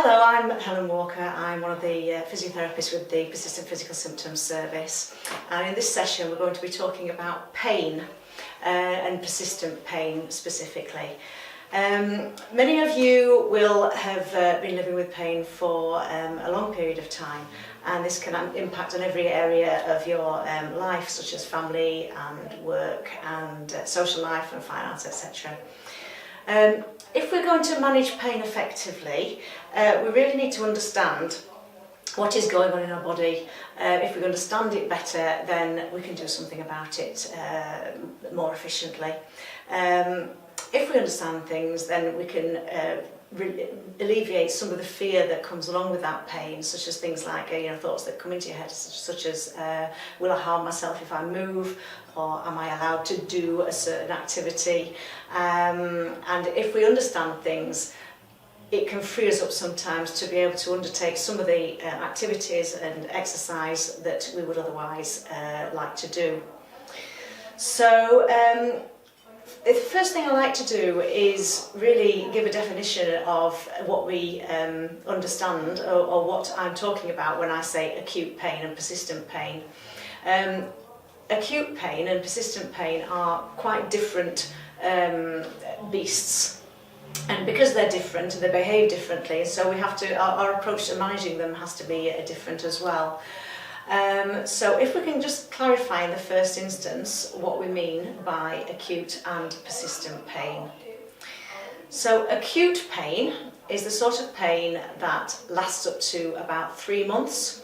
Hello, I'm Helen Walker. I'm one of the physiotherapists with the Persistent Physical Symptoms Service, and in this session we're going to be talking about pain and persistent pain specifically. Many of you will have been living with pain for a long period of time, and this can impact on every area of your life, such as family and work and social life and finance, etc. If we're going to manage pain effectively, we really need to understand what is going on in our body. If we understand it better, then we can do something about it more efficiently. If we understand things, then we can alleviate some of the fear that comes along with that pain, such as things like thoughts that come into your head, such as will I harm myself if I move, or am I allowed to do a certain activity? And if we understand things, it can free us up sometimes to be able to undertake some of the activities and exercise that we would otherwise like to do. So the first thing I like to do is really give a definition of what we understand or what I'm talking about when I say acute pain and persistent pain. Acute pain and persistent pain are quite different beasts, and because they're different, they behave differently, so we have to, our approach to managing them has to be different as well. So if we can just clarify in the first instance what we mean by acute and persistent pain. So acute pain is the sort of pain that lasts up to about 3 months.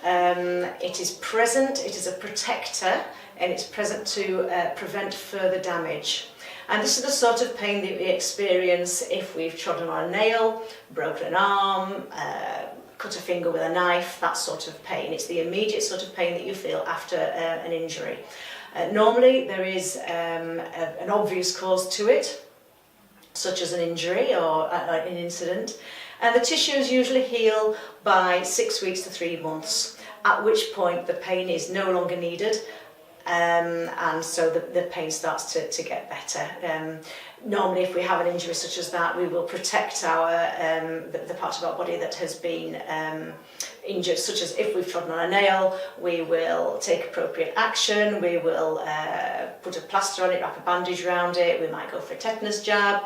It is present, it is a protector, and it's present to prevent further damage. And this is the sort of pain that we experience if we've trodden on a nail, broken an arm, cut a finger with a knife, that sort of pain. It's the immediate sort of pain that you feel after an injury. Normally there is an obvious cause to it, such as an injury or an incident, and the tissues usually heal by 6 weeks to 3 months, at which point the pain is no longer needed, and so the pain starts to get better. Normally, if we have an injury such as that, we will protect our the part of our body that has been injured, such as if we've trodden on a nail, we will take appropriate action, we will put a plaster on it, wrap a bandage around it, we might go for a tetanus jab,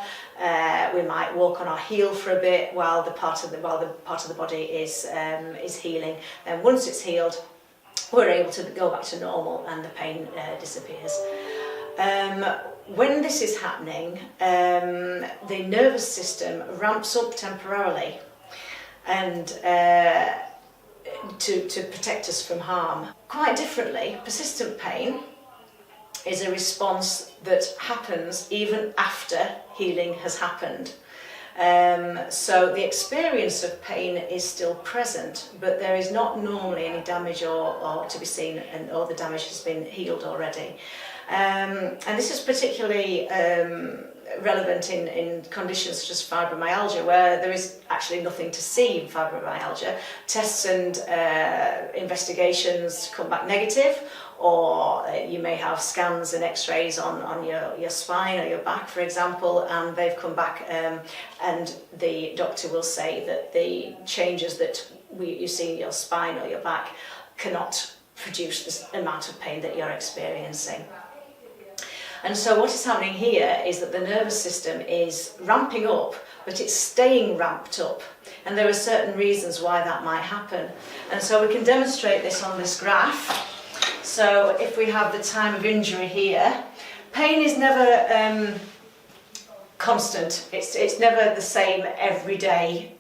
we might walk on our heel for a bit while the part of the body is healing. And once it's healed, we're able to go back to normal and the pain disappears. When this is happening, the nervous system ramps up temporarily and to protect us from harm. Quite differently, persistent pain is a response that happens even after healing has happened. So the experience of pain is still present, but there is not normally any damage or to be seen, or the damage has been healed already. And this is particularly relevant in conditions such as fibromyalgia, where there is actually nothing to see in fibromyalgia. Tests and investigations come back negative, or you may have scans and x-rays on your spine or your back, for example, and they've come back and the doctor will say that the changes that you see in your spine or your back cannot produce this amount of pain that you're experiencing. And so what is happening here is that the nervous system is ramping up, but it's staying ramped up. And there are certain reasons why that might happen. And so we can demonstrate this on this graph. So if we have the time of injury here, pain is never constant. It's never the same every day,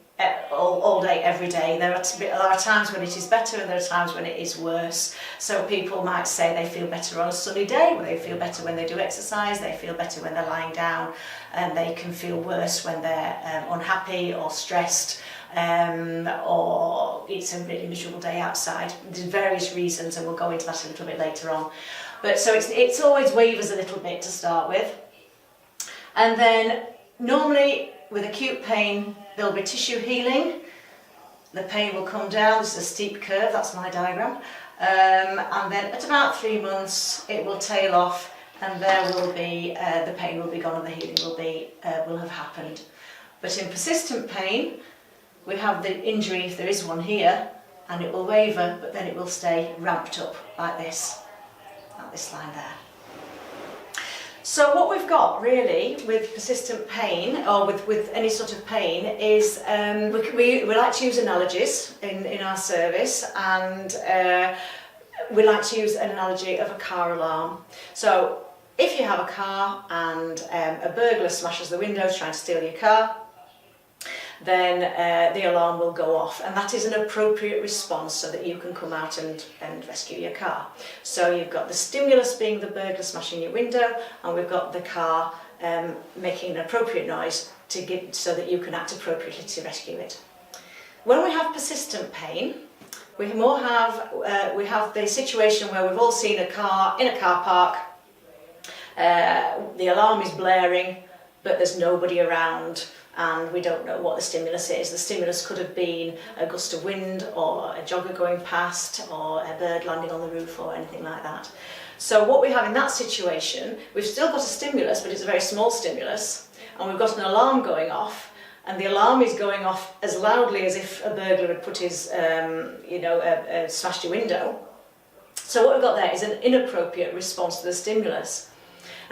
all day, every day. There are times when it is better and there are times when it is worse. So people might say they feel better on a sunny day, they feel better when they do exercise, they feel better when they're lying down, and they can feel worse when they're unhappy or stressed, or it's a really miserable day outside. There's various reasons, and we'll go into that a little bit later on. But so it's always wavers a little bit to start with, and then normally with acute pain there'll be tissue healing. The pain will come down. This is a steep curve, that's my diagram, and then at about 3 months it will tail off, and there will be the pain will be gone and the healing will have happened. But in persistent pain, we have the injury, if there is one here, and it will waver, but then it will stay ramped up like this line there. So what we've got really with persistent pain, or with any sort of pain, is we like to use analogies in our service, and we like to use an analogy of a car alarm. So if you have a car and a burglar smashes the windows trying to steal your car, then the alarm will go off, and that is an appropriate response so that you can come out and rescue your car. So you've got the stimulus being the burglar smashing your window, and we've got the car making an appropriate noise so that you can act appropriately to rescue it. When we have persistent pain, we have the situation where we've all seen a car in a car park, the alarm is blaring, but there's nobody around, and we don't know what the stimulus is. The stimulus could have been a gust of wind, or a jogger going past, or a bird landing on the roof, or anything like that. So what we have in that situation, we've still got a stimulus, but it's a very small stimulus, and we've got an alarm going off, and the alarm is going off as loudly as if a burglar had put his, smashed your window. So what we've got there is an inappropriate response to the stimulus.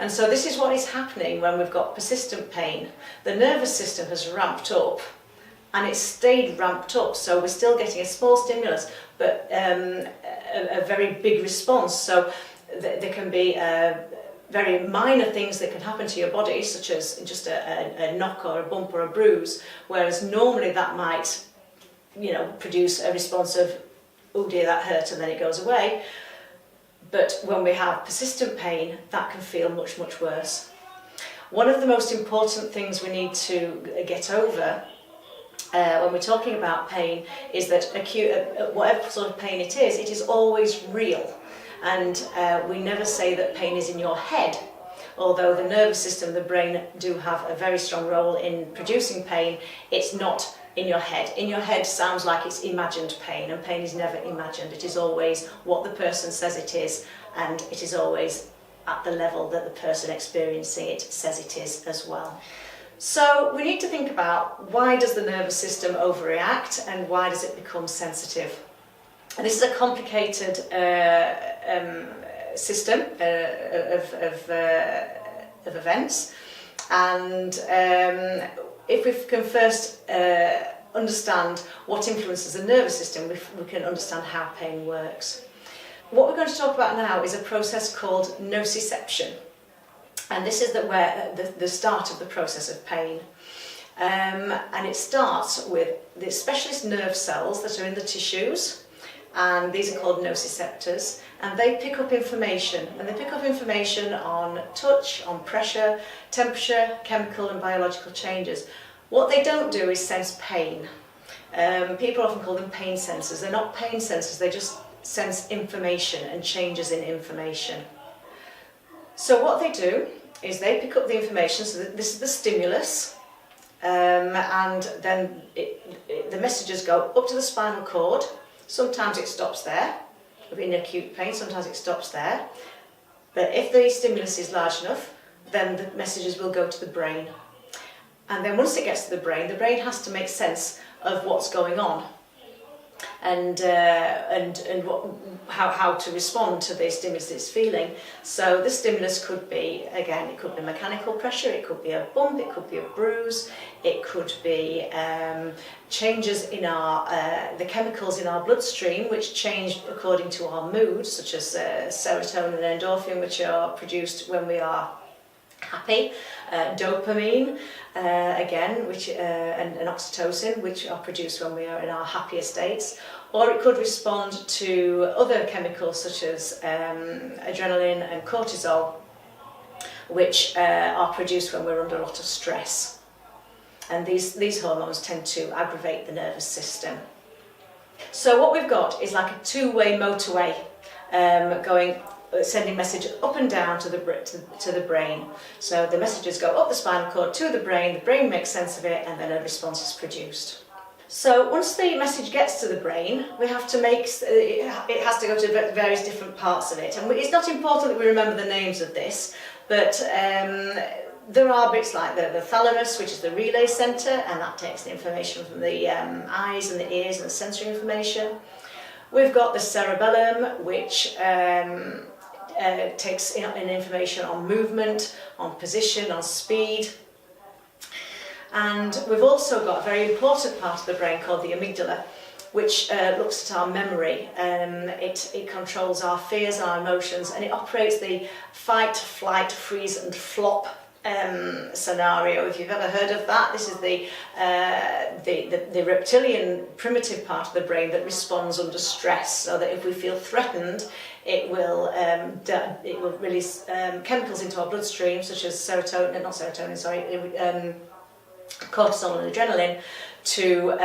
And so this is what is happening when we've got persistent pain. The nervous system has ramped up, and it's stayed ramped up, so we're still getting a small stimulus, but a very big response. So there can be very minor things that can happen to your body, such as just a knock or a bump or a bruise, whereas normally that might, produce a response of, oh dear, that hurt, and then it goes away. But when we have persistent pain, that can feel much, much worse. One of the most important things we need to get over when we're talking about pain is that whatever sort of pain it is always real. And we never say that pain is in your head, although the nervous system, the brain, do have a very strong role in producing pain. It's not in your head. In your head sounds like it's imagined pain, and pain is never imagined. It is always what the person says it is, and it is always at the level that the person experiencing it says it is as well. So we need to think about, why does the nervous system overreact, and why does it become sensitive? And this is a complicated system of events, and if we can first understand what influences the nervous system, we can understand how pain works. What we're going to talk about now is a process called nociception, and this is the start of the process of pain. And it starts with the specialist nerve cells that are in the tissues, and these are called nociceptors, and they pick up information, on touch, on pressure, temperature, chemical and biological changes. What they don't do is sense pain. People often call them pain sensors. They're not pain sensors, they just sense information and changes in information. So what they do is they pick up the information, so this is the stimulus, and then the messages go up to the spinal cord. Sometimes it stops there, in acute pain, sometimes it stops there. But if the stimulus is large enough, then the messages will go to the brain. And then once it gets to the brain has to make sense of what's going on, and how to respond to the stimulus it's feeling. So the stimulus could be, again, it could be mechanical pressure, it could be a bump, it could be a bruise, it could be changes in the chemicals in our bloodstream, which change according to our mood, such as serotonin and endorphin, which are produced when we are happy, dopamine, again, which and oxytocin, which are produced when we are in our happier states. Or it could respond to other chemicals such as adrenaline and cortisol, which are produced when we're under a lot of stress. And these hormones tend to aggravate the nervous system. So what we've got is like a two-way motorway sending message up and down to the brain. So the messages go up the spinal cord to the brain makes sense of it, and then a response is produced. So once the message gets to the brain, we have to it has to go to various different parts of it. And it's not important that we remember the names of this, but there are bits like the thalamus, which is the relay centre, and that takes the information from the eyes and the ears and the sensory information. We've got the cerebellum, which takes in information on movement, on position, on speed. And we've also got a very important part of the brain called the amygdala, which looks at our memory. It controls our fears, our emotions, and it operates the fight, flight, freeze and flop scenario. If you've ever heard of that, this is the reptilian primitive part of the brain that responds under stress, so that if we feel threatened, it will release chemicals into our bloodstream, such as cortisol and adrenaline, to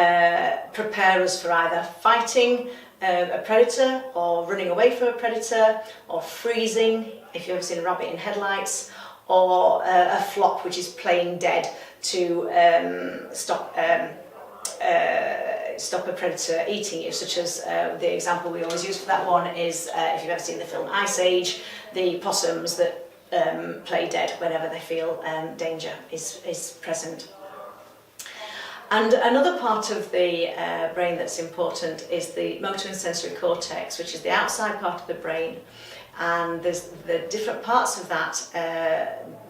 prepare us for either fighting a predator, or running away from a predator, or freezing, if you've ever seen a rabbit in headlights, or a flop, which is playing dead, to stop a predator eating you, such as the example we always use for that one is, if you've ever seen the film Ice Age, the possums that play dead whenever they feel danger is present. And another part of the brain that's important is the motor and sensory cortex, which is the outside part of the brain. And there's the different parts of that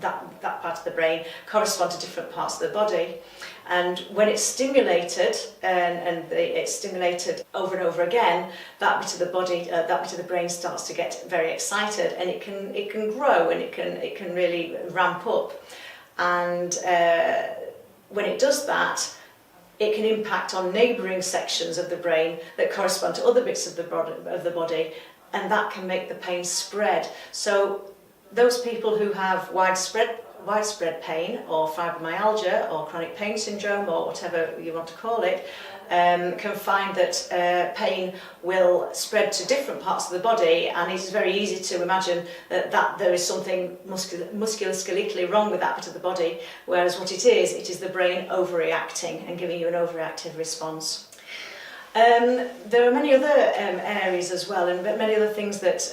part of the brain correspond to different parts of the body. And when it's stimulated, it's stimulated over and over again, that bit of the body, that bit of the brain starts to get very excited, and it can grow, and it can really ramp up. And when it does that, it can impact on neighbouring sections of the brain that correspond to other bits of the body, and that can make the pain spread. So those people who have widespread pain, or fibromyalgia, or chronic pain syndrome, or whatever you want to call it, can find that pain will spread to different parts of the body, and it's very easy to imagine that there is something musculoskeletally wrong with that bit of the body, whereas what it is the brain overreacting and giving you an overreactive response. There are many other areas as well, and many other things that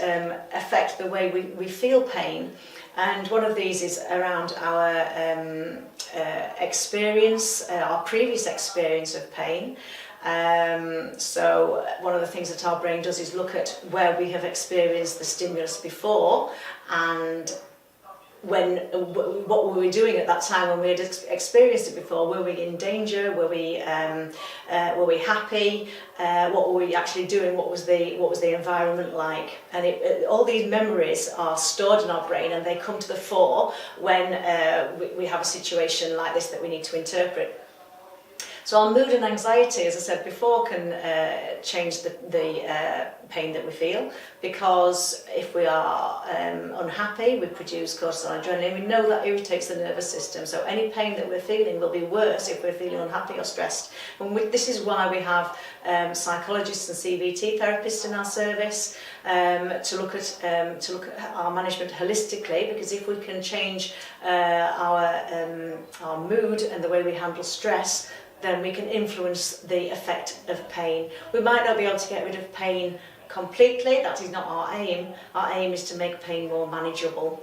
affect the way we feel pain. And one of these is around our experience, our previous experience of pain. So one of the things that our brain does is look at where we have experienced the stimulus before, and what were we doing at that time when we had experienced it before? Were we in danger? Were we happy? What were we actually doing? What was the environment like? And all these memories are stored in our brain, and they come to the fore when we have a situation like this that we need to interpret. So our mood and anxiety, as I said before, can change the pain that we feel, because if we are unhappy, we produce cortisol and adrenaline. We know that irritates the nervous system, so any pain that we're feeling will be worse if we're feeling unhappy or stressed. And this is why we have psychologists and CBT therapists in our service to look at our management holistically, because if we can change our mood and the way we handle stress, then we can influence the effect of pain. We might not be able to get rid of pain completely, that is not our aim. Our aim is to make pain more manageable.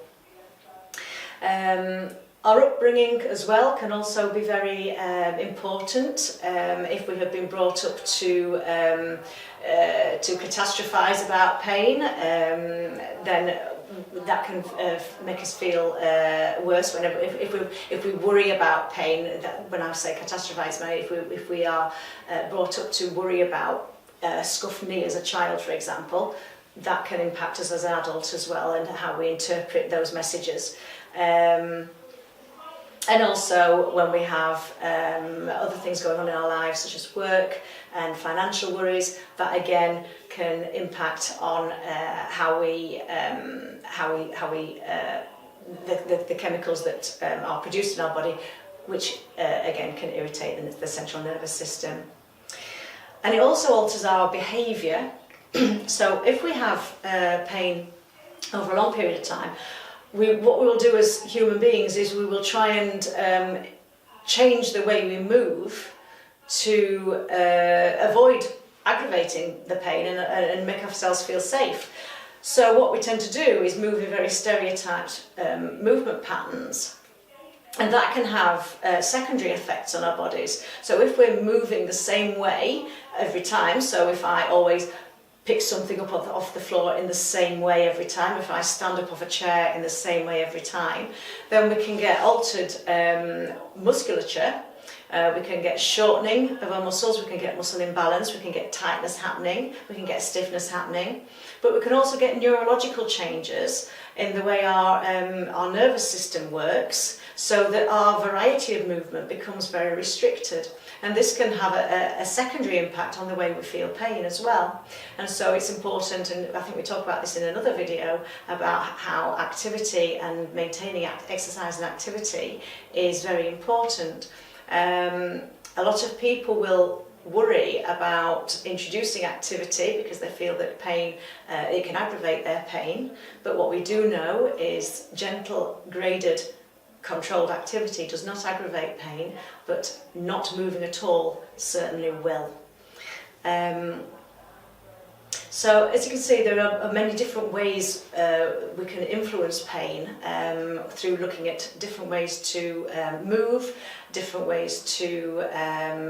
Our upbringing as well can also be very important. If we have been brought up to catastrophise about pain, then that can make us feel worse. If we worry about pain, when I say catastrophise, if we are brought up to worry about a scuffed knee as a child, for example, that can impact us as an adult as well, and how we interpret those messages. And also when we have other things going on in our lives, such as work and financial worries, that again can impact on the chemicals that are produced in our body, which again can irritate the central nervous system. And it also alters our behaviour. So if we have pain over a long period of time, what we will do as human beings is we will try and change the way we move to avoid aggravating the pain and make ourselves feel safe. So what we tend to do is move in very stereotyped movement patterns, And that can have secondary effects on our bodies. So if we're moving the same way every time, so if I always pick something up off the floor in the same way every time, if I stand up off a chair in the same way every time, then we can get altered musculature. We can get shortening of our muscles, we can get muscle imbalance, we can get tightness happening, we can get stiffness happening, but we can also get neurological changes in the way our nervous system works, so that our variety of movement becomes very restricted. And this can have a secondary impact on the way we feel pain as well. And so it's important, and I think we talk about this in another video, about how activity and maintaining exercise and activity is very important. A lot of people will worry about introducing activity because they feel that pain, it can aggravate their pain, but what we do know is gentle, graded, controlled activity does not aggravate pain, but not moving at all certainly will. So as you can see, there are many different ways we can influence pain through looking at different ways to move, different ways to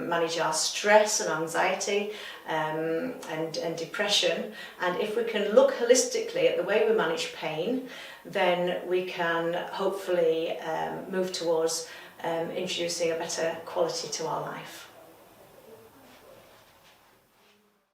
manage our stress and anxiety and depression. And if we can look holistically at the way we manage pain, then we can hopefully move towards introducing a better quality to our life.